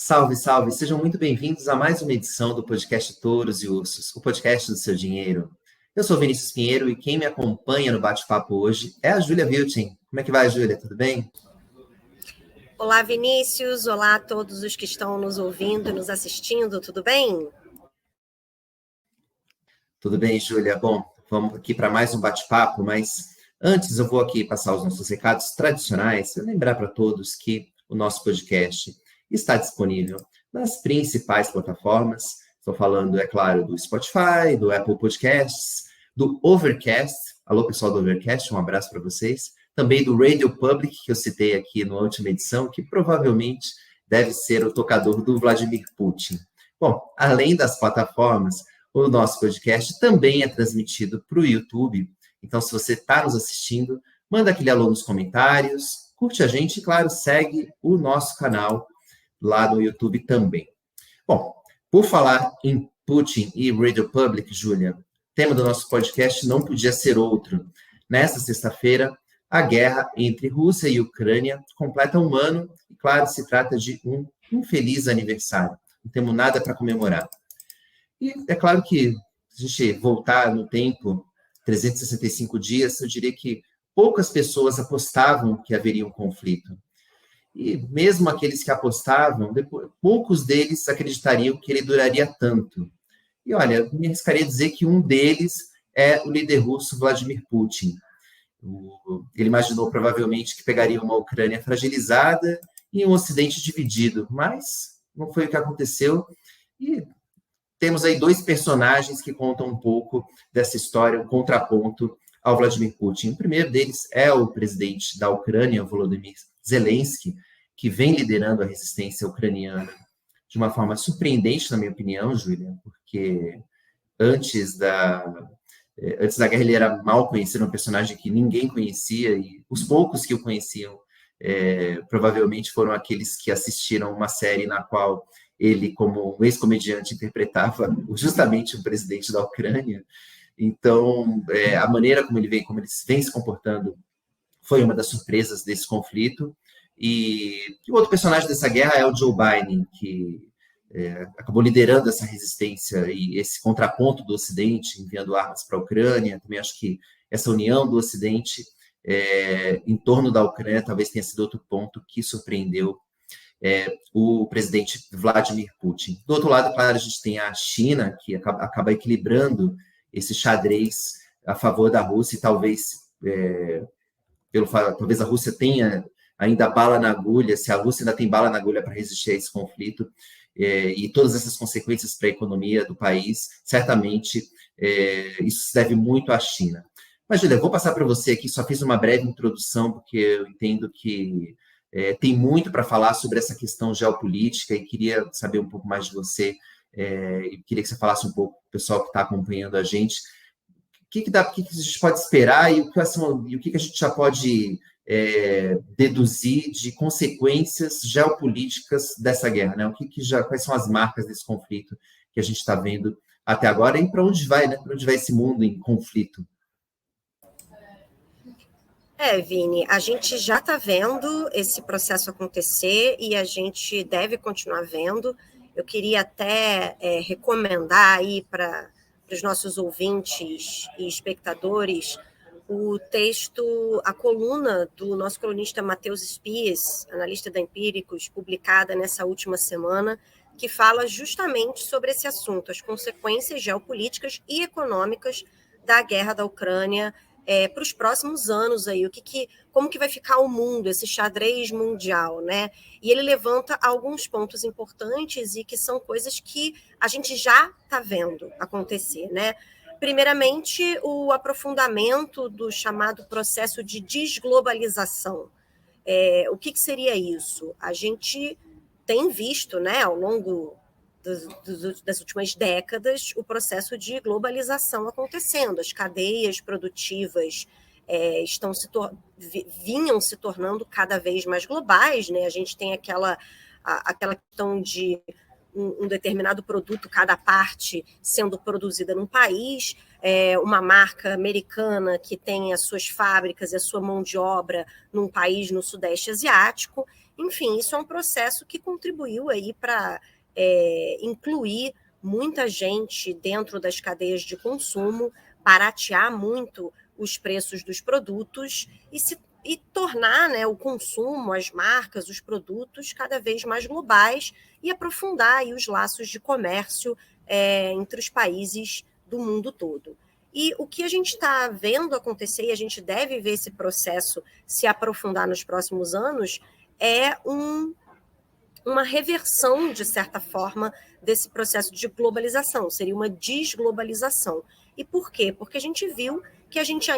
Salve, salve! Sejam muito bem-vindos a mais uma edição do podcast Touros e Ursos, o podcast do seu dinheiro. Eu sou Vinícius Pinheiro e quem me acompanha no bate-papo hoje é a Júlia Vilchen. Como é que vai, Júlia? Tudo bem? Olá, Vinícius. Olá a todos os que estão nos ouvindo e nos assistindo. Tudo bem? Tudo bem, Júlia. Bom, vamos aqui para mais um bate-papo, mas antes eu vou aqui passar os nossos recados tradicionais e lembrar para todos que o nosso podcast está disponível nas principais plataformas. Estou falando, é claro, do Spotify, do Apple Podcasts, do Overcast. Alô, pessoal do Overcast, um abraço para vocês. Também do Radio Public, que eu citei aqui na última edição, que provavelmente deve ser o tocador do Vladimir Putin. Bom, além das plataformas, o nosso podcast também é transmitido para o YouTube. Então, se você está nos assistindo, manda aquele alô nos comentários, curte a gente e, claro, segue o nosso canal lá no YouTube também. Bom, por falar em Putin e Radio Public, Júlia, o tema do nosso podcast não podia ser outro. Nesta sexta-feira, a guerra entre Rússia e Ucrânia completa um ano e, claro, se trata de um infeliz aniversário. Não temos nada para comemorar. E é claro que, se a gente voltar no tempo, 365 dias, eu diria que poucas pessoas apostavam que haveria um conflito. E mesmo aqueles que apostavam, poucos deles acreditariam que ele duraria tanto. E olha, me arriscaria dizer que um deles é o líder russo Vladimir Putin. Ele imaginou provavelmente que pegaria uma Ucrânia fragilizada e um Ocidente dividido, mas não foi o que aconteceu. E temos aí dois personagens que contam um pouco dessa história, um contraponto ao Vladimir Putin. O primeiro deles é o presidente da Ucrânia, Volodymyr Zelensky, que vem liderando a resistência ucraniana de uma forma surpreendente, na minha opinião, Júlia, porque antes da guerra ele era mal conhecido, um personagem que ninguém conhecia, e os poucos que o conheciam provavelmente foram aqueles que assistiram uma série na qual ele, como um ex-comediante, interpretava justamente o presidente da Ucrânia. Então, a maneira como ele vem se comportando foi uma das surpresas desse conflito. E o outro personagem dessa guerra é o Joe Biden, que acabou liderando essa resistência e esse contraponto do Ocidente, enviando armas para a Ucrânia. Também acho que essa união do Ocidente em torno da Ucrânia talvez tenha sido outro ponto que surpreendeu o presidente Vladimir Putin. Do outro lado, claro, a gente tem a China, que acaba equilibrando esse xadrez a favor da Rússia, e talvez a Rússia tenha ainda bala na agulha, se a Rússia ainda tem bala na agulha para resistir a esse conflito, e todas essas consequências para a economia do país, certamente isso se deve muito à China. Mas, Júlia, vou passar para você aqui, só fiz uma breve introdução, porque eu entendo que tem muito para falar sobre essa questão geopolítica e queria saber um pouco mais de você, e queria que você falasse um pouco para o pessoal que está acompanhando a gente, o que a gente pode esperar e o que a gente já pode deduzir de consequências geopolíticas dessa guerra, né? Quais são as marcas desse conflito que a gente está vendo até agora e para onde vai, né? Para onde vai esse mundo em conflito? Vini, a gente já está vendo esse processo acontecer e a gente deve continuar vendo. Eu queria até recomendar aí para os nossos ouvintes e espectadores o texto, a coluna do nosso colunista Matheus Spies, analista da Empíricos, publicada nessa última semana, que fala justamente sobre esse assunto, as consequências geopolíticas e econômicas da guerra da Ucrânia para os próximos anos aí, como que vai ficar o mundo, esse xadrez mundial, né? E ele levanta alguns pontos importantes e que são coisas que a gente já está vendo acontecer, né? Primeiramente, o aprofundamento do chamado processo de desglobalização. O que seria isso? A gente tem visto, né, ao longo das últimas décadas, o processo de globalização acontecendo. As cadeias produtivas vinham se tornando cada vez mais globais, né? A gente tem aquela questão de um determinado produto, cada parte sendo produzida num país, uma marca americana que tem as suas fábricas e a sua mão de obra num país no Sudeste Asiático. Enfim, isso é um processo que contribuiu aí para incluir muita gente dentro das cadeias de consumo, baratear muito os preços dos produtos e tornar, né, o consumo, as marcas, os produtos cada vez mais globais e aprofundar aí os laços de comércio entre os países do mundo todo. E o que a gente está vendo acontecer, e a gente deve ver esse processo se aprofundar nos próximos anos, é uma reversão, de certa forma, desse processo de globalização, seria uma desglobalização. E por quê? Porque a gente viu que a gente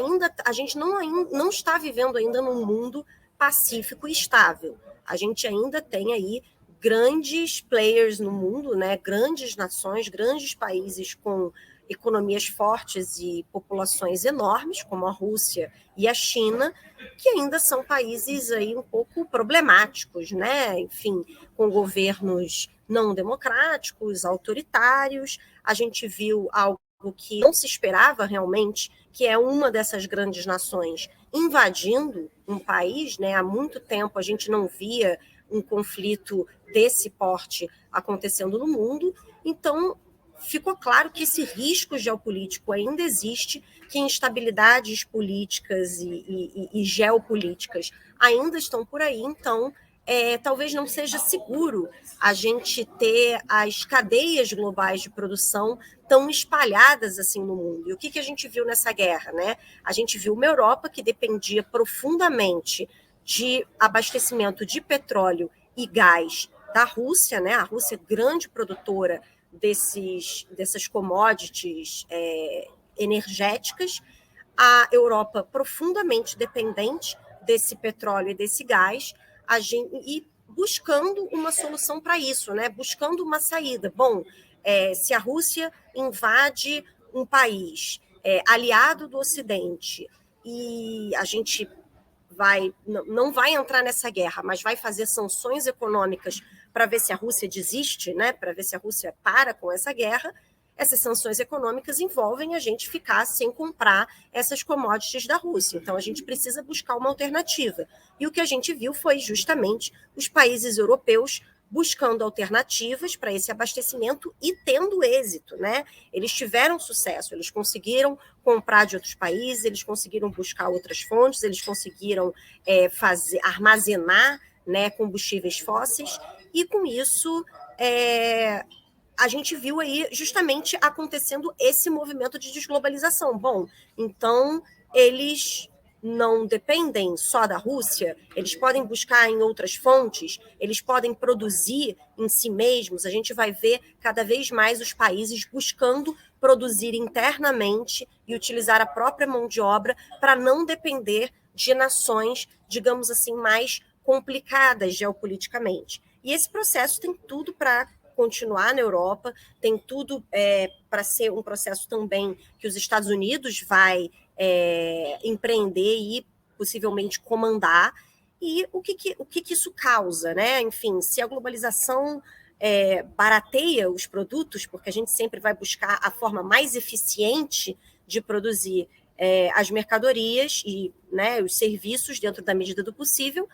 não está vivendo ainda num mundo pacífico e estável. A gente ainda tem aí grandes players no mundo, né? Grandes nações, grandes países com economias fortes e populações enormes, como a Rússia e a China, que ainda são países aí um pouco problemáticos, né? Enfim, com governos não democráticos, autoritários. A gente viu algo que não se esperava realmente, que é uma dessas grandes nações invadindo um país, né? Há muito tempo a gente não via um conflito desse porte acontecendo no mundo. Então, ficou claro que esse risco geopolítico ainda existe, que instabilidades políticas e geopolíticas ainda estão por aí. Então, talvez não seja seguro a gente ter as cadeias globais de produção tão espalhadas assim no mundo. E o que a gente viu nessa guerra, né? A gente viu uma Europa que dependia profundamente de abastecimento de petróleo e gás da Rússia, né? A Rússia é grande produtora dessas commodities energéticas, a Europa profundamente dependente desse petróleo e desse gás, e buscando uma solução para isso, né? Buscando uma saída. Bom, se a Rússia invade um país aliado do Ocidente e a gente não vai entrar nessa guerra, mas vai fazer sanções econômicas para ver se a Rússia desiste, né? Para ver se a Rússia para com essa guerra, essas sanções econômicas envolvem a gente ficar sem comprar essas commodities da Rússia. Então, a gente precisa buscar uma alternativa. E o que a gente viu foi justamente os países europeus buscando alternativas para esse abastecimento e tendo êxito, né? Eles tiveram sucesso, eles conseguiram comprar de outros países, eles conseguiram buscar outras fontes, eles conseguiram armazenar, né, combustíveis fósseis, e com isso a gente viu aí justamente acontecendo esse movimento de desglobalização. Bom, então eles não dependem só da Rússia, eles podem buscar em outras fontes, eles podem produzir em si mesmos. A gente vai ver cada vez mais os países buscando produzir internamente e utilizar a própria mão de obra para não depender de nações, digamos assim, mais complicadas geopoliticamente. E esse processo tem tudo para continuar na Europa, tem tudo para ser um processo também que os Estados Unidos vai empreender e possivelmente comandar. E o que isso causa, né? Enfim, se a globalização barateia os produtos, porque a gente sempre vai buscar a forma mais eficiente de produzir as mercadorias e, né, os serviços dentro da medida do possível,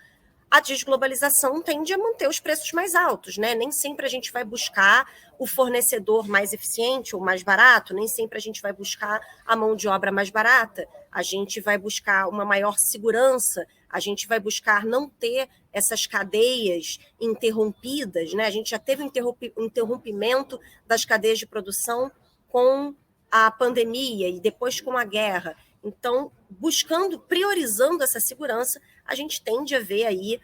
a desglobalização tende a manter os preços mais altos, né? Nem sempre a gente vai buscar o fornecedor mais eficiente ou mais barato, nem sempre a gente vai buscar a mão de obra mais barata, a gente vai buscar uma maior segurança, a gente vai buscar não ter essas cadeias interrompidas, né? A gente já teve um interrompimento das cadeias de produção com a pandemia e depois com a guerra. Então, priorizando essa segurança, a gente tende a ver aí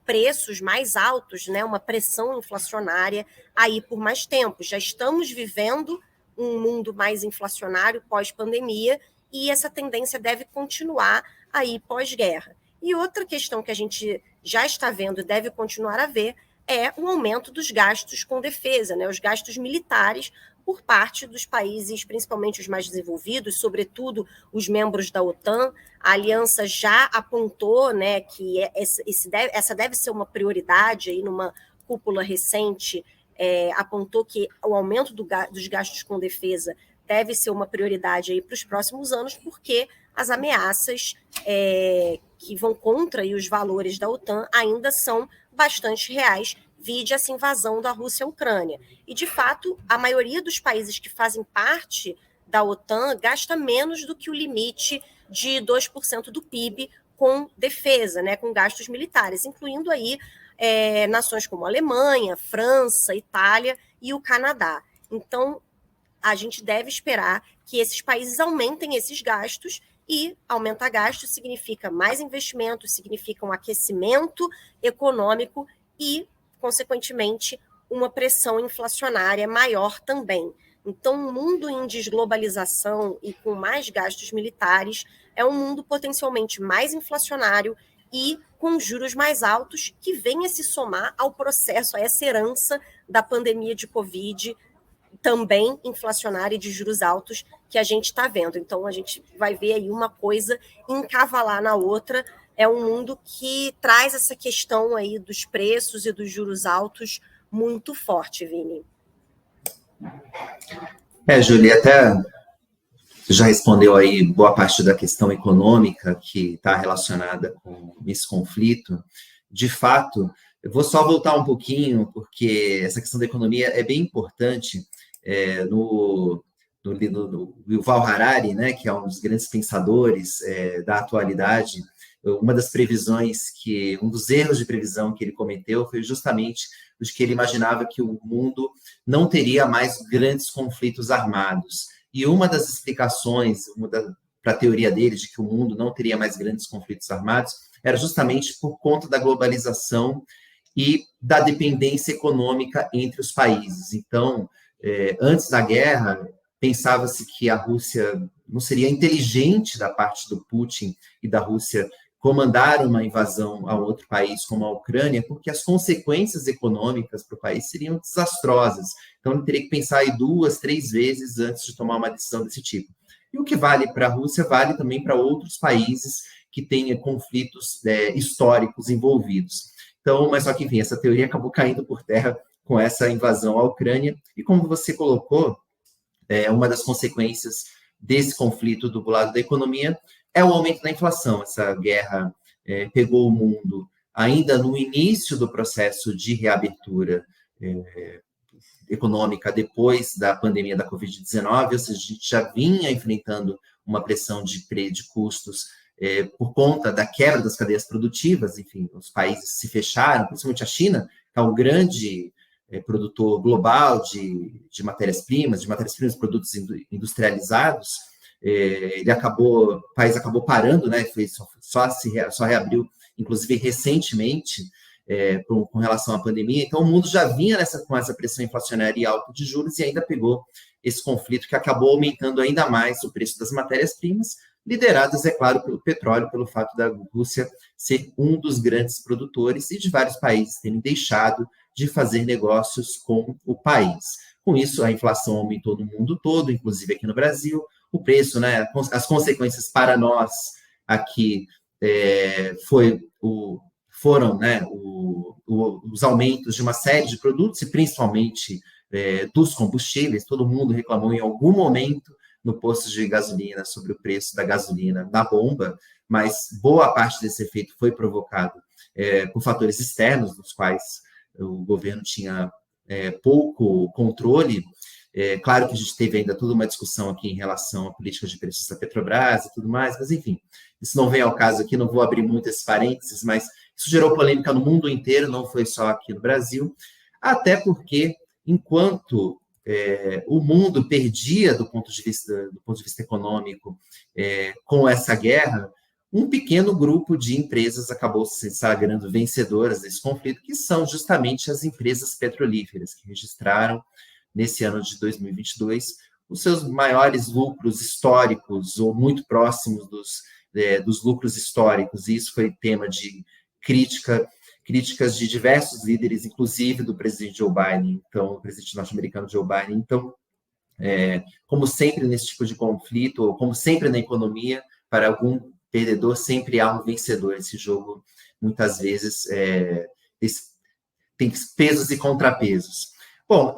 preços mais altos, né? Uma pressão inflacionária aí por mais tempo. Já estamos vivendo um mundo mais inflacionário pós-pandemia e essa tendência deve continuar aí pós-guerra. E outra questão que a gente já está vendo e deve continuar a ver é o aumento dos gastos com defesa, né? Os gastos militares por parte dos países, principalmente os mais desenvolvidos, sobretudo os membros da OTAN. A aliança já apontou, né, que essa deve ser uma prioridade, aí numa cúpula recente, apontou que o aumento dos gastos com defesa deve ser uma prioridade aí para os próximos anos, porque as ameaças que vão contra aí os valores da OTAN ainda são bastante reais, vide essa invasão da Rússia à Ucrânia. E, de fato, a maioria dos países que fazem parte da OTAN gasta menos do que o limite de 2% do PIB com defesa, né, com gastos militares, incluindo aí nações como a Alemanha, França, Itália e o Canadá. Então, a gente deve esperar que esses países aumentem esses gastos, e aumentar gastos significa mais investimentos, significa um aquecimento econômico e, consequentemente, uma pressão inflacionária maior também. Então, um mundo em desglobalização e com mais gastos militares é um mundo potencialmente mais inflacionário e com juros mais altos, que vem a se somar ao processo, a essa herança da pandemia de Covid, também inflacionária e de juros altos, que a gente está vendo. Então, a gente vai ver aí uma coisa encavalar na outra. É um mundo que traz essa questão aí dos preços e dos juros altos muito forte, Vini. Júlia, até você já respondeu aí boa parte da questão econômica que está relacionada com esse conflito. De fato, eu vou só voltar um pouquinho, porque essa questão da economia é bem importante. No Yuval Harari, né, que é um dos grandes pensadores da atualidade, uma das previsões um dos erros de previsão que ele cometeu foi justamente de que ele imaginava que o mundo não teria mais grandes conflitos armados. E uma das explicações para a teoria dele de que o mundo não teria mais grandes conflitos armados era justamente por conta da globalização e da dependência econômica entre os países. Então, antes da guerra, pensava-se que a Rússia não seria inteligente da parte do Putin e da Rússia comandar uma invasão a outro país como a Ucrânia, porque as consequências econômicas para o país seriam desastrosas. Então, ele teria que pensar aí 2, 3 vezes antes de tomar uma decisão desse tipo. E o que vale para a Rússia vale também para outros países que tenham conflitos históricos envolvidos. Então, mas só que, enfim, essa teoria acabou caindo por terra com essa invasão à Ucrânia. E como você colocou, uma das consequências desse conflito do lado da economia é o aumento da inflação. Essa guerra pegou o mundo ainda no início do processo de reabertura econômica depois da pandemia da Covid-19, ou seja, a gente já vinha enfrentando uma pressão de custos por conta da quebra das cadeias produtivas. Enfim, os países se fecharam, principalmente a China, que é um grande produtor global de matérias-primas, produtos industrializados. O país acabou parando, né? Só reabriu, inclusive recentemente, com relação à pandemia. Então, o mundo já vinha com essa pressão inflacionária e alta de juros e ainda pegou esse conflito que acabou aumentando ainda mais o preço das matérias-primas, lideradas, é claro, pelo petróleo, pelo fato da Rússia ser um dos grandes produtores e de vários países terem deixado de fazer negócios com o país. Com isso, a inflação aumentou no mundo todo, inclusive aqui no Brasil. O preço, né, as consequências para nós aqui foram, né, os aumentos de uma série de produtos, e principalmente dos combustíveis. Todo mundo reclamou em algum momento no posto de gasolina sobre o preço da gasolina na bomba, mas boa parte desse efeito foi provocado por fatores externos, dos quais o governo tinha pouco controle. Claro que a gente teve ainda toda uma discussão aqui em relação à política de preços da Petrobras e tudo mais, mas, enfim, isso não vem ao caso aqui, não vou abrir muito esses parênteses, mas isso gerou polêmica no mundo inteiro, não foi só aqui no Brasil, até porque, enquanto o mundo perdia do ponto de vista econômico com essa guerra, um pequeno grupo de empresas acabou se sagrando vencedoras desse conflito, que são justamente as empresas petrolíferas, que registraram, nesse ano de 2022, os seus maiores lucros históricos, ou muito próximos dos lucros históricos. E isso foi tema de críticas de diversos líderes, inclusive do presidente Joe Biden, então, o presidente norte-americano Joe Biden. Então, como sempre nesse tipo de conflito, ou como sempre na economia, para algum perdedor, sempre há um vencedor. Esse jogo, muitas vezes, tem pesos e contrapesos. Bom,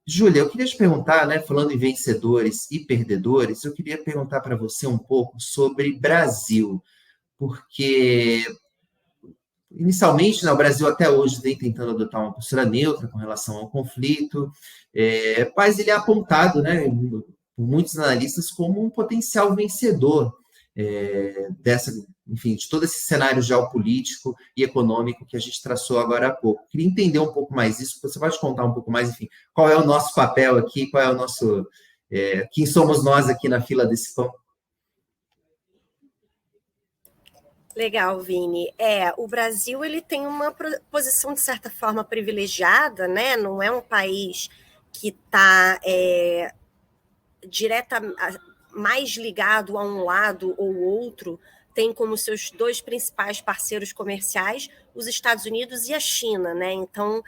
Júlia, eu queria te perguntar, né, falando em vencedores e perdedores, eu queria perguntar para você um pouco sobre Brasil, porque inicialmente, né, o Brasil até hoje vem tentando adotar uma postura neutra com relação ao conflito, mas ele é apontado, né, por muitos analistas como um potencial vencedor dessa, enfim, de todo esse cenário geopolítico e econômico que a gente traçou agora há pouco. Queria entender um pouco mais isso. Você pode contar um pouco mais, enfim, qual é o nosso papel aqui, qual é o nosso, quem somos nós aqui na fila desse pão? Legal, Vini. O Brasil ele tem uma posição de certa forma privilegiada, né? Não é um país que está direta mais ligado a um lado ou outro. Tem como seus dois principais parceiros comerciais os Estados Unidos e a China, né? Então,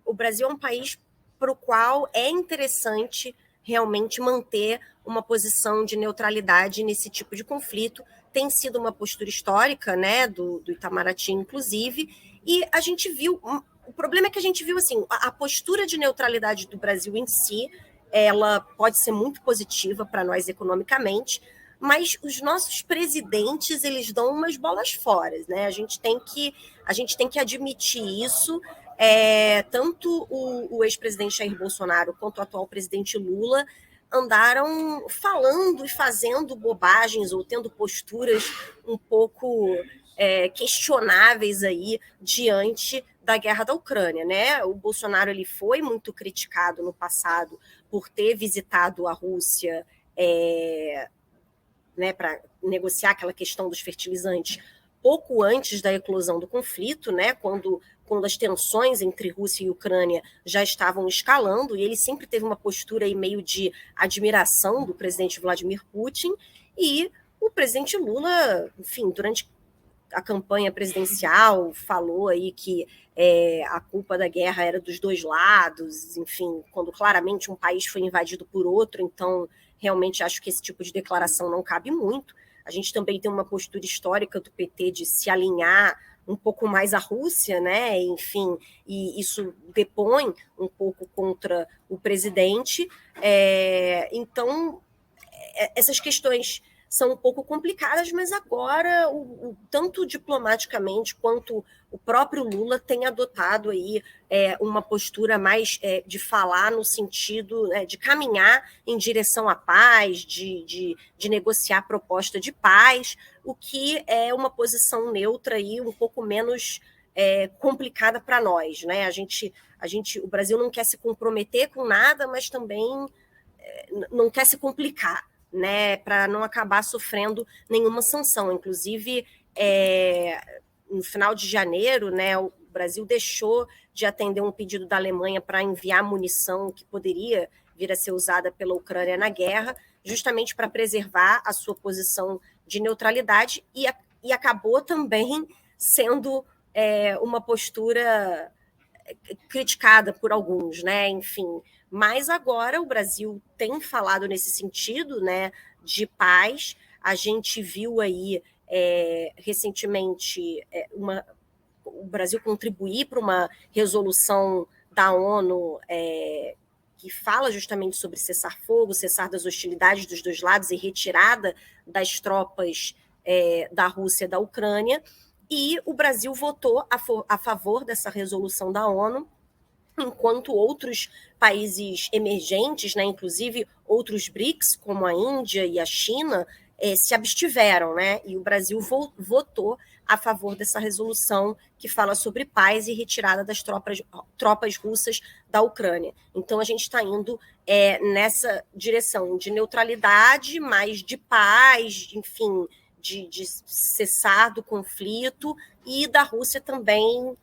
o Brasil é um país para o qual é interessante realmente manter uma posição de neutralidade nesse tipo de conflito. Tem sido uma postura histórica, né, do Itamaraty, inclusive, e a gente viu. O problema é que a gente viu assim, a postura de neutralidade do Brasil em si, ela pode ser muito positiva para nós economicamente, mas os nossos presidentes eles dão umas bolas fora, né? A gente tem que admitir isso. Tanto o ex-presidente Jair Bolsonaro quanto o atual presidente Lula andaram falando e fazendo bobagens ou tendo posturas um pouco questionáveis aí diante da guerra da Ucrânia, né? O Bolsonaro ele foi muito criticado no passado por ter visitado a Rússia né, para negociar aquela questão dos fertilizantes pouco antes da eclosão do conflito, né, quando as tensões entre Rússia e Ucrânia já estavam escalando, e ele sempre teve uma postura aí meio de admiração do presidente Vladimir Putin, e o presidente Lula, enfim, durante a campanha presidencial, falou aí que a culpa da guerra era dos dois lados, enfim, quando claramente um país foi invadido por outro, então realmente acho que esse tipo de declaração não cabe muito. A gente também tem uma postura histórica do PT de se alinhar um pouco mais à Rússia, né? Enfim, e isso depõe um pouco contra o presidente. Então, essas questões são um pouco complicadas, mas agora, tanto diplomaticamente quanto o próprio Lula tem adotado aí uma postura mais de falar no sentido de caminhar em direção à paz, de negociar proposta de paz, o que é uma posição neutra e um pouco menos complicada para nós, né? O Brasil não quer se comprometer com nada, mas também não quer se complicar, né, para não acabar sofrendo nenhuma sanção. Inclusive, no final de janeiro, né, o Brasil deixou de atender um pedido da Alemanha para enviar munição que poderia vir a ser usada pela Ucrânia na guerra, justamente para preservar a sua posição de neutralidade, e acabou também sendo uma postura criticada por alguns, né? Enfim, mas agora o Brasil tem falado nesse sentido, né, de paz. A gente viu aí recentemente o Brasil contribuir para uma resolução da ONU que fala justamente sobre cessar-fogo, cessar das hostilidades dos dois lados e retirada das tropas da Rússia e da Ucrânia. E o Brasil votou a favor dessa resolução da ONU, enquanto outros países emergentes, né, inclusive outros BRICS, como a Índia e a China, se abstiveram, né? E o Brasil votou a favor dessa resolução que fala sobre paz e retirada das tropas russas da Ucrânia. Então, a gente está indo nessa direção de neutralidade, mas de paz, enfim, de cessar do conflito, e da Rússia também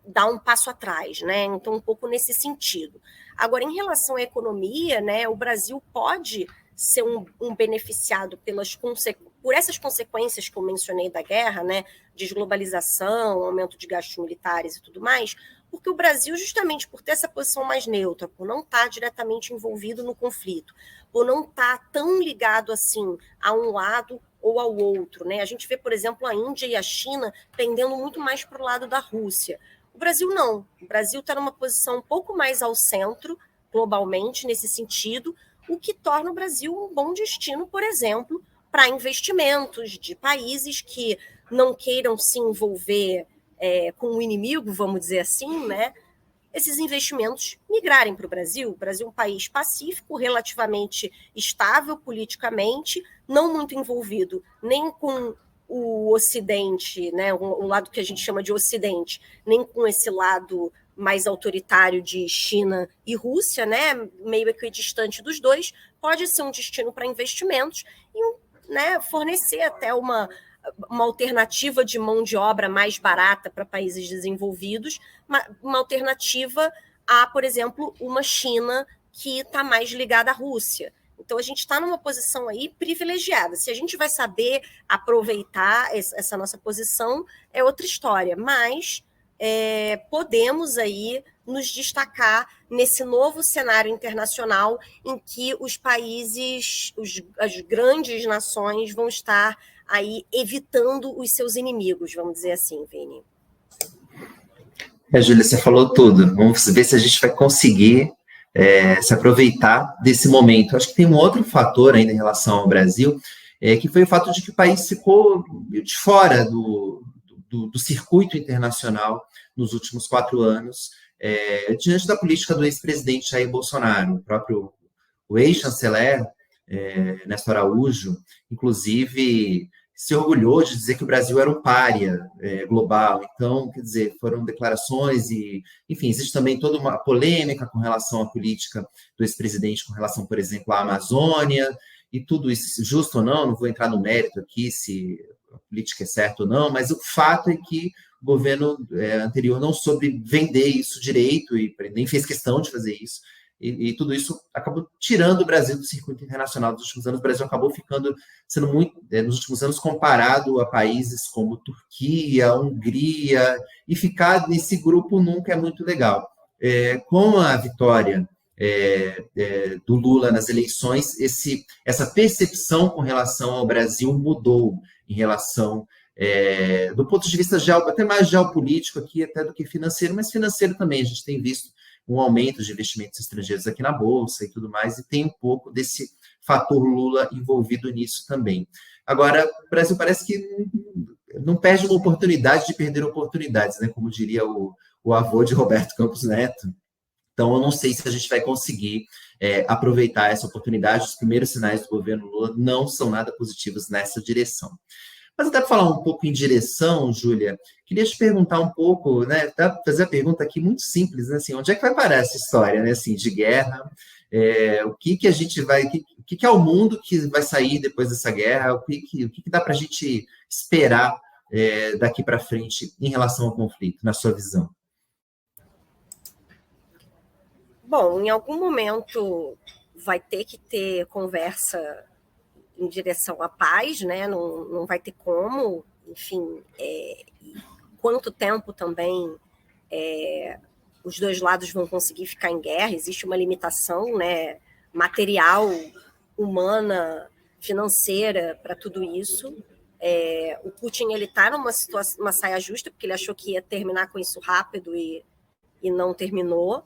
dar um passo atrás, né? Então, um pouco nesse sentido. Agora, em relação à economia, né, o Brasil pode ser um beneficiado por essas consequências que eu mencionei da guerra, né, desglobalização, aumento de gastos militares e tudo mais, porque o Brasil, justamente por ter essa posição mais neutra, por não estar diretamente envolvido no conflito, por não estar tão ligado assim a um lado ou ao outro, né? A gente vê, por exemplo, a Índia e a China pendendo muito mais para o lado da Rússia. O Brasil não. O Brasil está numa posição um pouco mais ao centro, globalmente, nesse sentido, o que torna o Brasil um bom destino, por exemplo, para investimentos de países que não queiram se envolver com o inimigo, vamos dizer assim, né? Esses investimentos migrarem para o Brasil. O Brasil é um país pacífico, relativamente estável politicamente, não muito envolvido nem com o Ocidente, né, o lado que a gente chama de Ocidente, nem com esse lado mais autoritário de China e Rússia, né, meio equidistante dos dois, pode ser um destino para investimentos e, né, fornecer até uma alternativa de mão de obra mais barata para países desenvolvidos, uma alternativa a, por exemplo, uma China que está mais ligada à Rússia. Então, a gente está numa posição aí privilegiada. Se a gente vai saber aproveitar essa nossa posição, é outra história. Mas podemos aí nos destacar nesse novo cenário internacional em que os países, as grandes nações vão estar aí evitando os seus inimigos, vamos dizer assim, Vini. Júlia, você falou tudo. Vamos ver se a gente vai conseguir se aproveitar desse momento. Acho que tem um outro fator ainda em relação ao Brasil, que foi o fato de que o país ficou de fora do circuito internacional nos últimos 4 anos, diante da política do ex-presidente Jair Bolsonaro. O ex-chanceler, Néstor Araújo, inclusive, se orgulhou de dizer que o Brasil era um pária global. Então, quer dizer, foram declarações e, enfim, existe também toda uma polêmica com relação à política do ex-presidente com relação, por exemplo, à Amazônia e tudo isso, justo ou não vou entrar no mérito aqui se a política é certa ou não, mas o fato é que o governo anterior não soube vender isso direito e nem fez questão de fazer isso. E tudo isso acabou tirando o Brasil do circuito internacional dos últimos anos. O Brasil acabou sendo muito, nos últimos anos, comparado a países como Turquia, Hungria, e ficar nesse grupo nunca é muito legal. Com a vitória do Lula nas eleições, essa percepção com relação ao Brasil mudou em relação, do ponto de vista até mais geopolítico aqui, até do que financeiro, mas financeiro também. A gente tem visto um aumento de investimentos estrangeiros aqui na Bolsa e tudo mais, e tem um pouco desse fator Lula envolvido nisso também. Agora, o Brasil parece que não perde uma oportunidade de perder oportunidades, né? Como diria o avô de Roberto Campos Neto. Então, eu não sei se a gente vai conseguir aproveitar essa oportunidade. Os primeiros sinais do governo Lula não são nada positivos nessa direção. Mas até para falar um pouco em direção, Júlia, queria te perguntar um pouco, né, fazer a pergunta aqui muito simples, né, assim, onde é que vai parar essa história, né, assim, de guerra? O que a gente vai, o que é o mundo que vai sair depois dessa guerra? O que dá para a gente esperar daqui para frente em relação ao conflito, na sua visão? Bom, em algum momento vai ter que ter conversa em direção à paz, né? Não vai ter como, enfim, quanto tempo também os dois lados vão conseguir ficar em guerra. Existe uma limitação, né, material, humana, financeira para tudo isso. O Putin está numa situação, uma saia justa, porque ele achou que ia terminar com isso rápido e não terminou.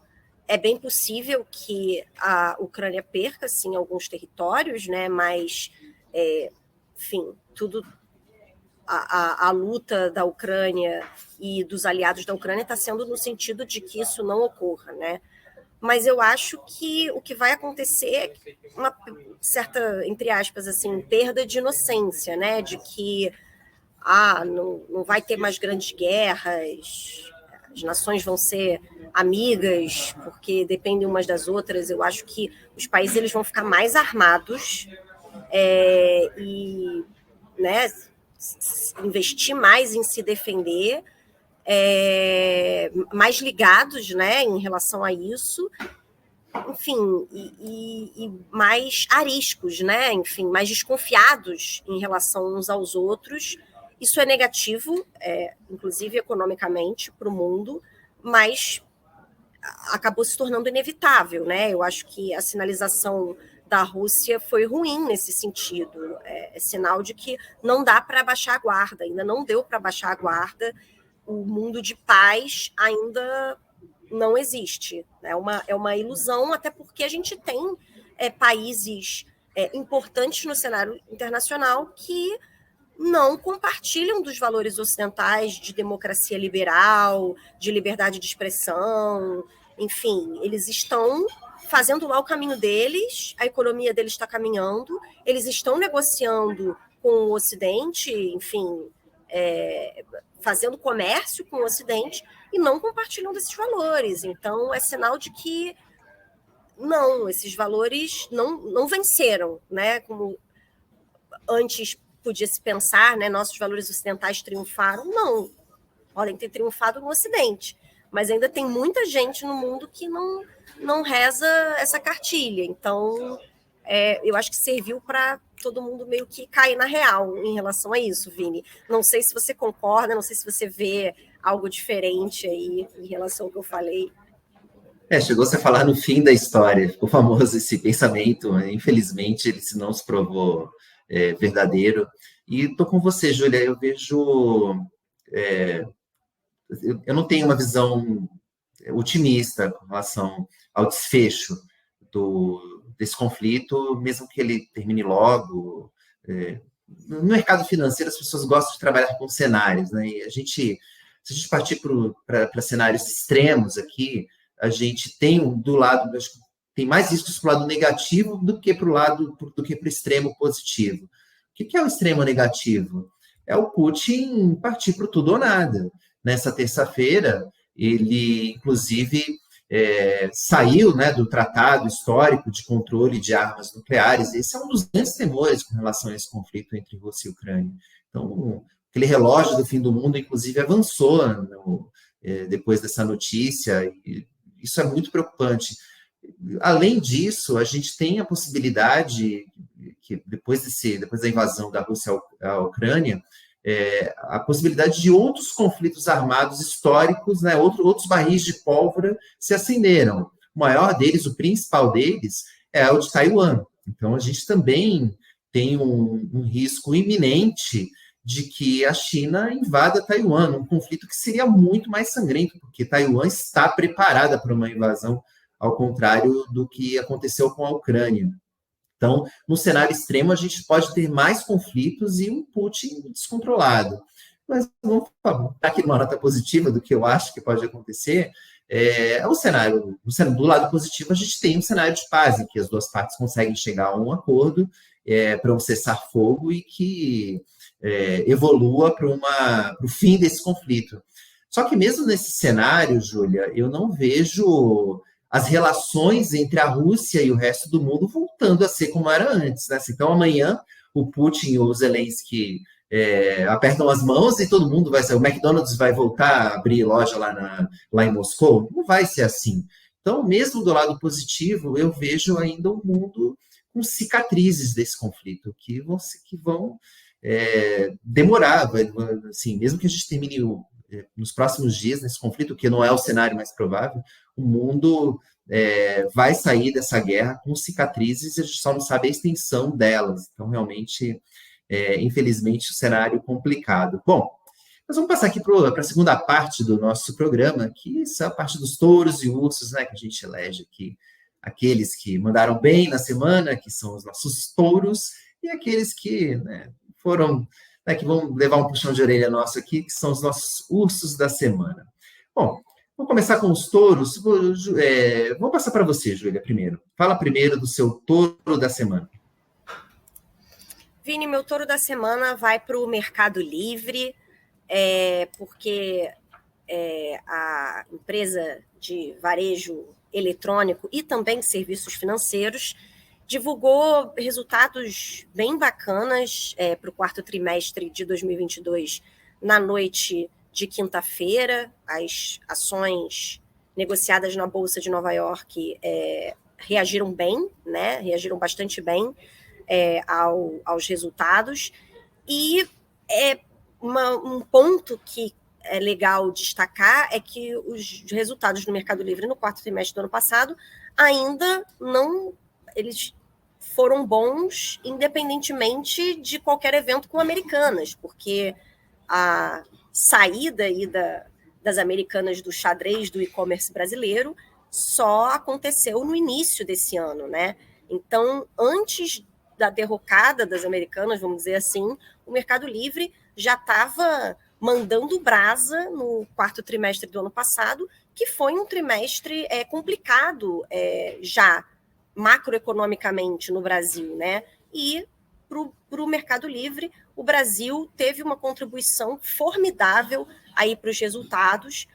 É bem possível que a Ucrânia perca, sim, alguns territórios, né? Mas, enfim, tudo a luta da Ucrânia e dos aliados da Ucrânia está sendo no sentido de que isso não ocorra, né? Mas eu acho que o que vai acontecer é uma certa, entre aspas, assim, perda de inocência, né? De que não vai ter mais grandes guerras, as nações vão ser amigas, porque dependem umas das outras. Eu acho que os países eles vão ficar mais armados e, né, investir mais em se defender, mais ligados, né, em relação a isso, enfim, e mais ariscos, né, enfim, mais desconfiados em relação uns aos outros. Isso é negativo, inclusive economicamente, para o mundo, mas acabou se tornando inevitável, né? Eu acho que a sinalização da Rússia foi ruim nesse sentido. É sinal de que não dá para baixar a guarda, ainda não deu para baixar a guarda. o mundo de paz ainda não existe. É uma ilusão, até porque a gente tem países importantes no cenário internacional que não compartilham dos valores ocidentais de democracia liberal, de liberdade de expressão, enfim, eles estão fazendo lá o caminho deles, a economia deles está caminhando, eles estão negociando com o Ocidente, enfim, fazendo comércio com o Ocidente e não compartilham desses valores. Então, é sinal de que não, esses valores não venceram, né? Como antes podia se pensar, né? Nossos valores ocidentais triunfaram. Não, podem ter triunfado no Ocidente, mas ainda tem muita gente no mundo que não reza essa cartilha. Então, eu acho que serviu para todo mundo meio que cair na real em relação a isso, Vini. Não sei se você concorda, não sei se você vê algo diferente aí em relação ao que eu falei. Chegou-se a falar no fim da história, ficou famoso esse pensamento, infelizmente ele não se provou verdadeiro. E estou com você, Júlia, eu vejo... eu não tenho uma visão otimista com relação ao desfecho desse conflito, mesmo que ele termine logo. No mercado financeiro, as pessoas gostam de trabalhar com cenários, né? E se a gente partir para cenários extremos aqui, a gente tem do lado, tem mais riscos para o lado negativo do que para o extremo positivo. O que é o extremo negativo? É o Putin partir para o tudo ou nada. Nessa terça-feira, ele, inclusive, saiu, né, do tratado histórico de controle de armas nucleares. Esse é um dos grandes temores com relação a esse conflito entre Rússia e Ucrânia. Então, aquele relógio do fim do mundo, inclusive, avançou depois dessa notícia, e isso é muito preocupante. Além disso, a gente tem a possibilidade que depois da invasão da Rússia à Ucrânia, a possibilidade de outros conflitos armados históricos, né, outros barris de pólvora se acenderam. O maior deles, o principal deles, é o de Taiwan. Então, a gente também tem um risco iminente de que a China invada Taiwan, um conflito que seria muito mais sangrento, porque Taiwan está preparada para uma invasão, ao contrário do que aconteceu com a Ucrânia. Então, no cenário extremo, a gente pode ter mais conflitos e um Putin descontrolado. Mas vamos dar aqui uma nota positiva do que eu acho que pode acontecer. O cenário do lado positivo, a gente tem um cenário de paz, em que as duas partes conseguem chegar a um acordo para um cessar-fogo e que evolua para o fim desse conflito. Só que mesmo nesse cenário, Júlia, eu não vejo as relações entre a Rússia e o resto do mundo voltando a ser como era antes, né? Então, amanhã, o Putin e o Zelensky apertam as mãos e todo mundo vai sair. O McDonald's vai voltar a abrir loja lá em Moscou? Não vai ser assim. Então, mesmo do lado positivo, eu vejo ainda um mundo com cicatrizes desse conflito, que vão demorar, assim, mesmo que a gente termine nos próximos dias nesse conflito, que não é o cenário mais provável, o mundo vai sair dessa guerra com cicatrizes e a gente só não sabe a extensão delas. Então, realmente, infelizmente, o cenário é complicado. Bom, nós vamos passar aqui para a segunda parte do nosso programa, que é a parte dos touros e ursos, né, que a gente elege aqui. Aqueles que mandaram bem na semana, que são os nossos touros, e aqueles que foram, que vão levar um puxão de orelha nosso aqui, que são os nossos ursos da semana. Bom, vamos começar com os touros. Vou passar para você, Júlia, primeiro. Fala primeiro do seu touro da semana. Vini, meu touro da semana vai para o Mercado Livre, porque a empresa de varejo eletrônico e também serviços financeiros divulgou resultados bem bacanas para o quarto trimestre de 2022 na noite de quinta-feira. As ações negociadas na Bolsa de Nova York reagiram bem, né? Reagiram bastante bem aos resultados. E um ponto que é legal destacar é que os resultados do Mercado Livre no quarto trimestre do ano passado ainda não... Eles foram bons independentemente de qualquer evento com Americanas, porque a saída aí das Americanas do xadrez do e-commerce brasileiro só aconteceu no início desse ano, né? Então, antes da derrocada das Americanas, vamos dizer assim, o Mercado Livre já estava mandando brasa no quarto trimestre do ano passado, que foi um trimestre complicado já macroeconomicamente no Brasil, né? E para o Mercado Livre, o Brasil teve uma contribuição formidável aí para os resultados.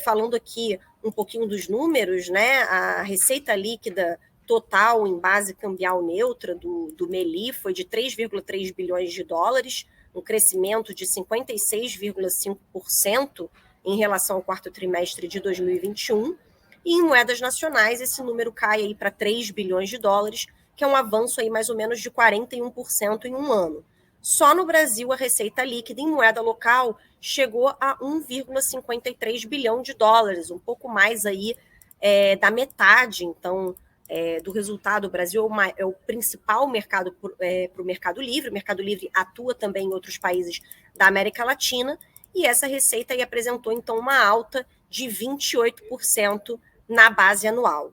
Falando aqui um pouquinho dos números, né? A receita líquida total em base cambial neutra do Meli foi de 3,3 bilhões de dólares, um crescimento de 56,5% em relação ao quarto trimestre de 2021. E em moedas nacionais, esse número cai aí para 3 bilhões de dólares, que é um avanço aí mais ou menos de 41% em um ano. Só no Brasil, a receita líquida em moeda local chegou a 1,53 bilhão de dólares, um pouco mais aí da metade, então, do resultado. O Brasil é o principal mercado para o Mercado Livre. O Mercado Livre atua também em outros países da América Latina, e essa receita aí apresentou, então, uma alta de 28% na base anual.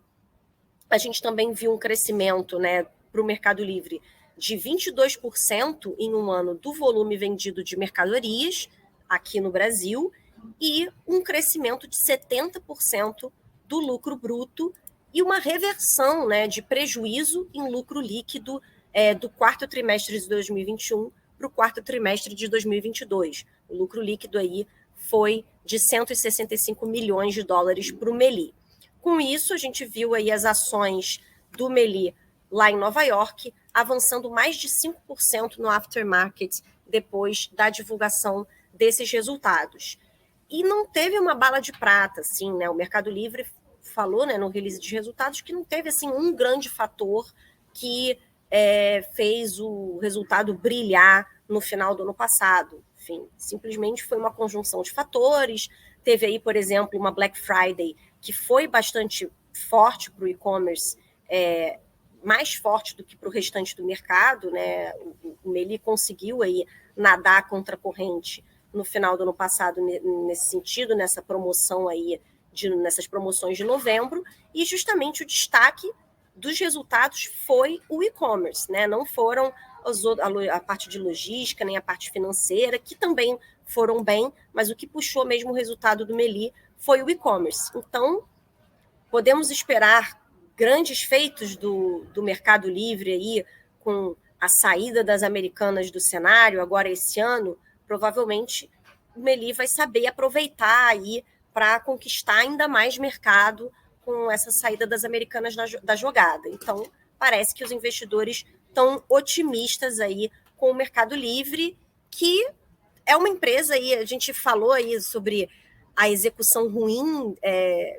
A gente também viu um crescimento, né, para o Mercado Livre de 22% em um ano do volume vendido de mercadorias aqui no Brasil e um crescimento de 70% do lucro bruto e uma reversão, né, de prejuízo em lucro líquido do quarto trimestre de 2021 para o quarto trimestre de 2022. O lucro líquido aí foi de 165 milhões de dólares para o Meli. Com isso, a gente viu aí as ações do Meli lá em Nova York avançando mais de 5% no aftermarket depois da divulgação desses resultados. E não teve uma bala de prata, assim, né? O Mercado Livre falou, né, no release de resultados que não teve assim um grande fator que fez o resultado brilhar no final do ano passado. Enfim, simplesmente foi uma conjunção de fatores. Teve aí, por exemplo, uma Black Friday que foi bastante forte para o e-commerce, mais forte do que para o restante do mercado, né? O Meli conseguiu aí nadar contra a corrente no final do ano passado nesse sentido, nessa promoção aí, nessas promoções de novembro, e justamente o destaque dos resultados foi o e-commerce, né? Não foram a parte de logística, nem a parte financeira, que também foram bem, mas o que puxou mesmo o resultado do Meli foi o e-commerce. Então, podemos esperar grandes feitos do Mercado Livre aí, com a saída das Americanas do cenário, agora esse ano. Provavelmente o Meli vai saber aproveitar aí para conquistar ainda mais mercado com essa saída das Americanas da jogada. Então, parece que os investidores estão otimistas aí com o Mercado Livre, que é uma empresa aí, a gente falou aí sobre a execução ruim,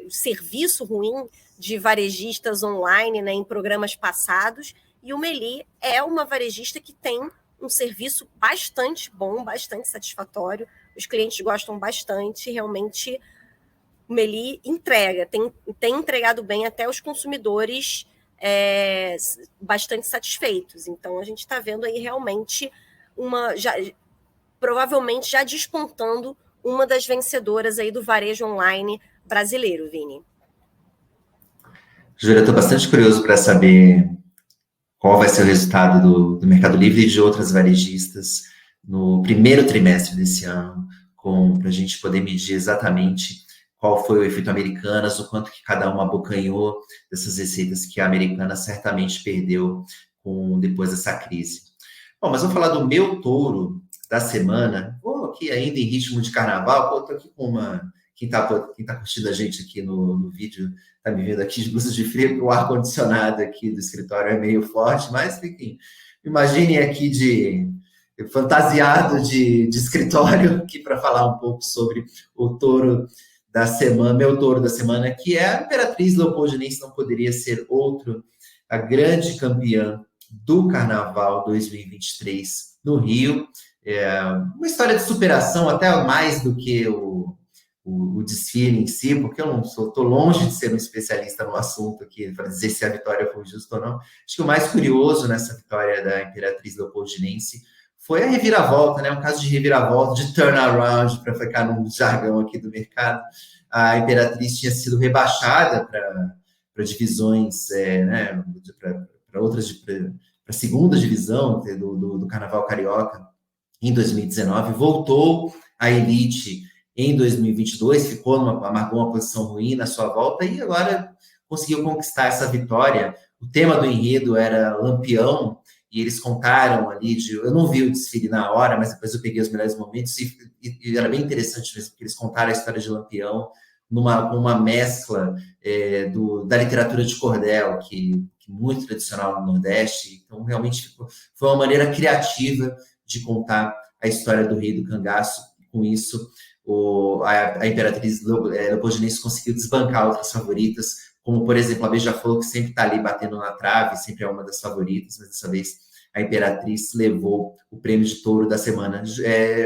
o serviço ruim de varejistas online, né, em programas passados, e o Meli é uma varejista que tem um serviço bastante bom, bastante satisfatório, os clientes gostam bastante, realmente o Meli entrega, tem entregado bem até os consumidores bastante satisfeitos. Então, a gente está vendo aí realmente provavelmente já despontando uma das vencedoras aí do varejo online brasileiro, Vini. Júlia, estou bastante curioso para saber qual vai ser o resultado do Mercado Livre e de outras varejistas no primeiro trimestre desse ano, para a gente poder medir exatamente qual foi o efeito Americanas, o quanto que cada uma abocanhou dessas receitas que a Americanas certamente perdeu depois dessa crise. Bom, mas vamos falar do meu touro da semana. Vou aqui ainda em ritmo de carnaval, estou aqui com quem tá curtindo a gente aqui no vídeo está me vendo aqui de blusa de frio, porque o ar-condicionado aqui do escritório é meio forte, mas enfim, imaginem aqui fantasiado de escritório aqui para falar um pouco sobre o touro da semana, meu touro da semana, que é a Imperatriz Leopoldinense, não poderia ser outro, a grande campeã do Carnaval 2023 no Rio. Uma história de superação, até mais do que o desfile em si, porque eu estou longe de ser um especialista no assunto aqui para dizer se a vitória foi justa ou não. Acho que o mais curioso nessa vitória da Imperatriz Leopoldinense foi a reviravolta, né? Um caso de reviravolta, de turnaround, para ficar no jargão aqui do mercado. A Imperatriz tinha sido rebaixada para divisões, né? Para outras, para a segunda divisão do Carnaval Carioca em 2019, voltou à elite em 2022, amargou uma posição ruim na sua volta e agora conseguiu conquistar essa vitória. O tema do enredo era Lampião, e eles contaram ali, eu não vi o desfile na hora, mas depois eu peguei os melhores momentos, e era bem interessante mesmo, porque eles contaram a história de Lampião uma mescla da literatura de cordel, que muito tradicional no Nordeste. Então, realmente, foi uma maneira criativa de contar a história do rei do cangaço. Com isso, a Imperatriz Leopoldinense conseguiu desbancar outras favoritas, como, por exemplo, a Beija-Flor, que sempre está ali batendo na trave, sempre é uma das favoritas, mas dessa vez a Imperatriz levou o prêmio de touro da semana,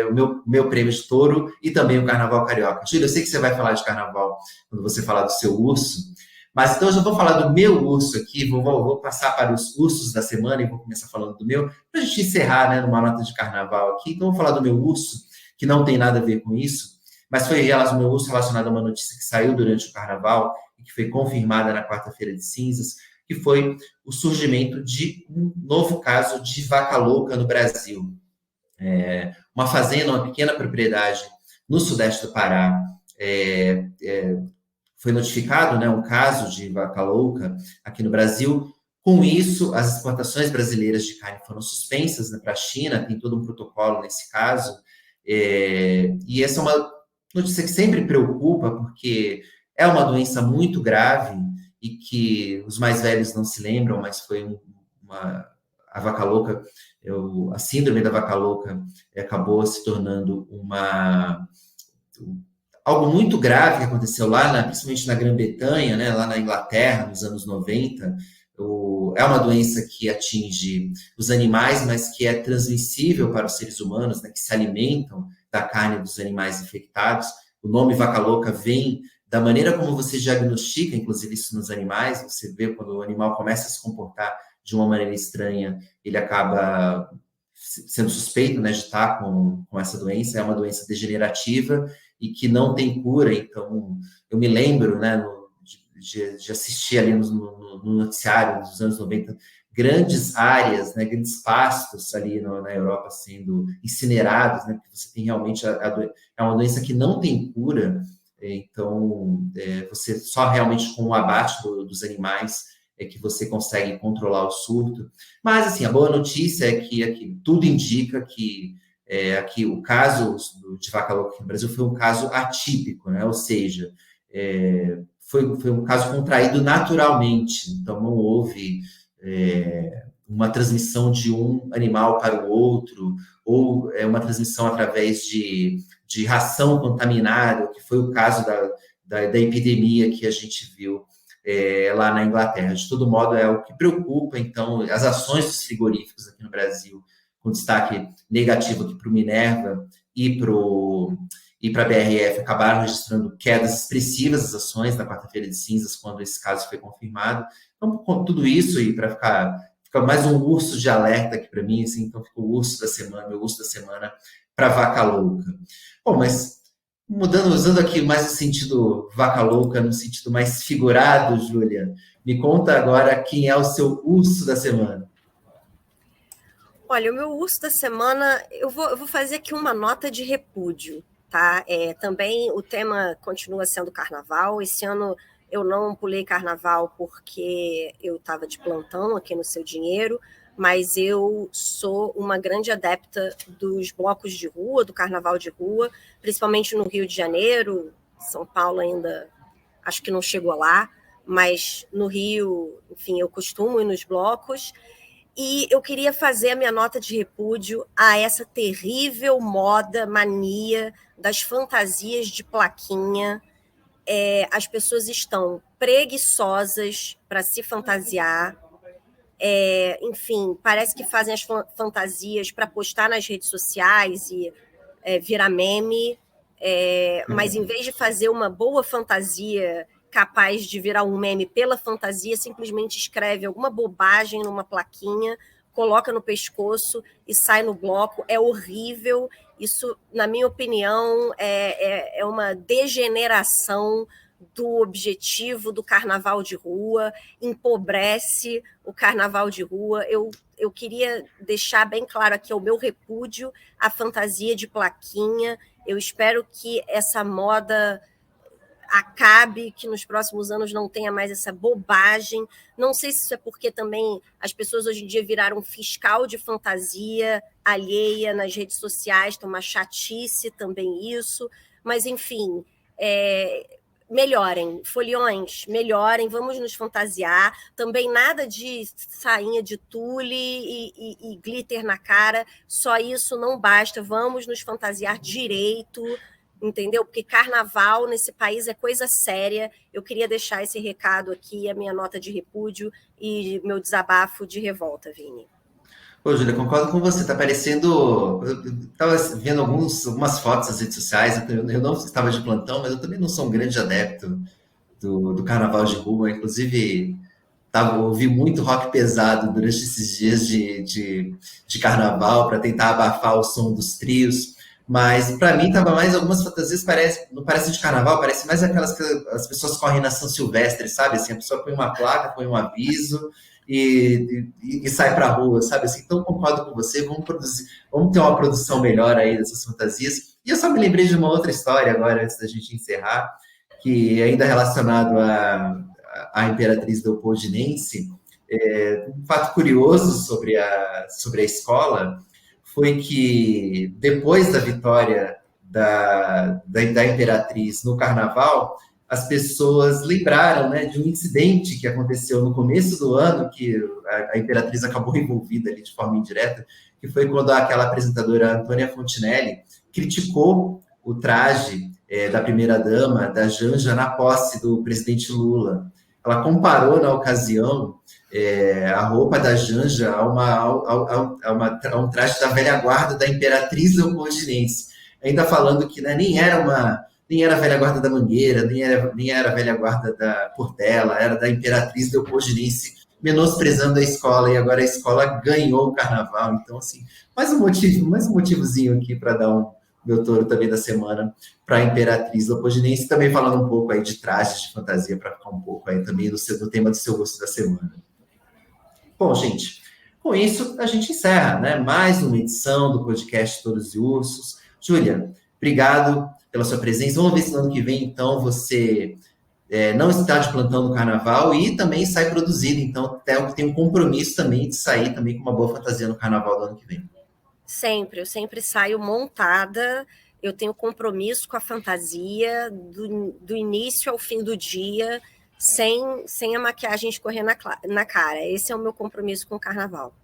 o meu prêmio de touro e também o Carnaval Carioca. Júlio, eu sei que você vai falar de Carnaval quando você falar do seu urso, mas então eu já vou falar do meu urso aqui, vou passar para os ursos da semana e vou começar falando do meu, para a gente encerrar, né, numa nota de Carnaval aqui. Então, eu vou falar do meu urso, que não tem nada a ver com isso, mas foi o meu urso relacionado a uma notícia que saiu durante o Carnaval e que foi confirmada na quarta-feira de cinzas, que foi o surgimento de um novo caso de vaca louca no Brasil. Uma fazenda, uma pequena propriedade no sudeste do Pará, foi notificado, né, um caso de vaca louca aqui no Brasil. Com isso, as exportações brasileiras de carne foram suspensas, né, para a China, tem todo um protocolo nesse caso, e essa é uma notícia que sempre preocupa, porque é uma doença muito grave e que os mais velhos não se lembram, mas foi a vaca louca, a síndrome da vaca louca acabou se tornando algo muito grave que aconteceu lá, principalmente na Grã-Bretanha, né, lá na Inglaterra, nos anos 90. É uma doença que atinge os animais, mas que é transmissível para os seres humanos, né, que se alimentam da carne dos animais infectados. O nome vaca louca vem da maneira como você diagnostica, inclusive, isso nos animais. Você vê quando o animal começa a se comportar de uma maneira estranha, ele acaba sendo suspeito, né, de estar com essa doença. É uma doença degenerativa e que não tem cura. Então, eu me lembro, né, de assistir ali no noticiário dos anos 90, grandes áreas, né, grandes pastos ali na Europa sendo incinerados, né, porque você tem realmente é uma doença que não tem cura. Então, você só realmente com o abate dos animais é que você consegue controlar o surto. Mas, assim, a boa notícia é que tudo indica que aqui o caso de vaca louca aqui no Brasil foi um caso atípico, né? Ou seja, foi um caso contraído naturalmente, então não houve uma transmissão de um animal para o outro, ou uma transmissão através de ração contaminada, que foi o caso da epidemia que a gente viu lá na Inglaterra. De todo modo, é o que preocupa, então, as ações dos frigoríficos aqui no Brasil, com destaque negativo aqui para o Minerva e para a BRF, acabaram registrando quedas expressivas das ações na quarta-feira de cinzas, quando esse caso foi confirmado. Então, com tudo isso, e para ficar mais um urso de alerta aqui para mim, assim, então fica o urso da semana, meu urso da semana para vaca louca. Bom, mas usando aqui mais o sentido vaca louca, no sentido mais figurado, Júlia, me conta agora quem é o seu urso da semana. Olha, o meu urso da semana, eu vou fazer aqui uma nota de repúdio, tá? Também o tema continua sendo carnaval. Esse ano eu não pulei carnaval porque eu estava de plantão aqui no Seu Dinheiro, mas eu sou uma grande adepta dos blocos de rua, do carnaval de rua, principalmente no Rio de Janeiro. São Paulo ainda acho que não chegou lá, mas no Rio, enfim, eu costumo ir nos blocos. E eu queria fazer a minha nota de repúdio a essa terrível mania das fantasias de plaquinha. As pessoas estão preguiçosas para se fantasiar. Enfim, parece que fazem as fantasias para postar nas redes sociais e virar meme. Mas em vez de fazer uma boa fantasia capaz de virar um meme pela fantasia, simplesmente escreve alguma bobagem numa plaquinha, coloca no pescoço e sai no bloco. É horrível. Isso, na minha opinião, é uma degeneração do objetivo do carnaval de rua, empobrece o carnaval de rua. Eu queria deixar bem claro aqui o meu repúdio à fantasia de plaquinha. Eu espero que essa moda acabe, que nos próximos anos não tenha mais essa bobagem. Não sei se isso é porque também as pessoas hoje em dia viraram fiscal de fantasia alheia nas redes sociais, estão uma chatice também isso, mas enfim, melhorem, foliões, melhorem, vamos nos fantasiar, também nada de sainha de tule e glitter na cara, só isso não basta, vamos nos fantasiar direito, entendeu? Porque carnaval nesse país é coisa séria. Eu queria deixar esse recado aqui, a minha nota de repúdio e meu desabafo de revolta, Vini. Ô, Júlia, concordo com você. Tá parecendo. Eu estava vendo algumas fotos nas redes sociais. Eu não estava de plantão, mas eu também não sou um grande adepto do carnaval de rua. Inclusive, ouvi muito rock pesado durante esses dias de carnaval para tentar abafar o som dos trios. Mas para mim tava mais algumas fantasias, não parece de carnaval, parece mais aquelas que as pessoas correm na São Silvestre, sabe? Assim, a pessoa põe uma placa, põe um aviso e sai para a rua, sabe? Assim, então concordo com você, vamos ter uma produção melhor aí dessas fantasias. E eu só me lembrei de uma outra história agora, antes da gente encerrar, que ainda relacionado à Imperatriz Leopoldinense, um fato curioso sobre a escola foi que depois da vitória da Imperatriz no Carnaval, as pessoas lembraram, né, de um incidente que aconteceu no começo do ano, que a Imperatriz acabou envolvida ali de forma indireta, que foi quando aquela apresentadora Antônia Fontinelli criticou o traje da primeira-dama, da Janja, na posse do presidente Lula. Ela comparou, na ocasião, a roupa da Janja a um traje da velha guarda da Imperatriz Leopoldinense, ainda falando que, né, nem era a velha guarda da Mangueira, nem era a velha guarda da Portela, era da Imperatriz Leopoldinense, menosprezando a escola, e agora a escola ganhou o carnaval. Então, assim, mais um motivozinho aqui para dar meu touro também da semana para a Imperatriz Leopoldinense, também falando um pouco aí de trajes de fantasia, para ficar um pouco aí também do tema do seu gosto da semana. Bom, gente, com isso a gente encerra, né? Mais uma edição do podcast Touros e Ursos. Júlia, obrigado pela sua presença. Vamos ver se no ano que vem, então, você não está de plantão no carnaval e também sai produzido. Então, tem um compromisso também de sair também com uma boa fantasia no carnaval do ano que vem. Eu sempre saio montada, eu tenho compromisso com a fantasia do início ao fim do dia, sem a maquiagem escorrer na cara. Esse é o meu compromisso com o carnaval.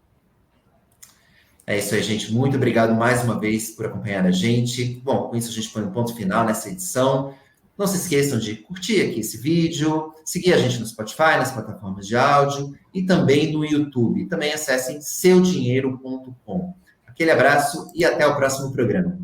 É isso aí, gente. Muito obrigado mais uma vez por acompanhar a gente. Bom, com isso a gente põe um ponto final nessa edição. Não se esqueçam de curtir aqui esse vídeo, seguir a gente no Spotify, nas plataformas de áudio e também no YouTube. Também acessem seudinheiro.com. Aquele abraço e até o próximo programa.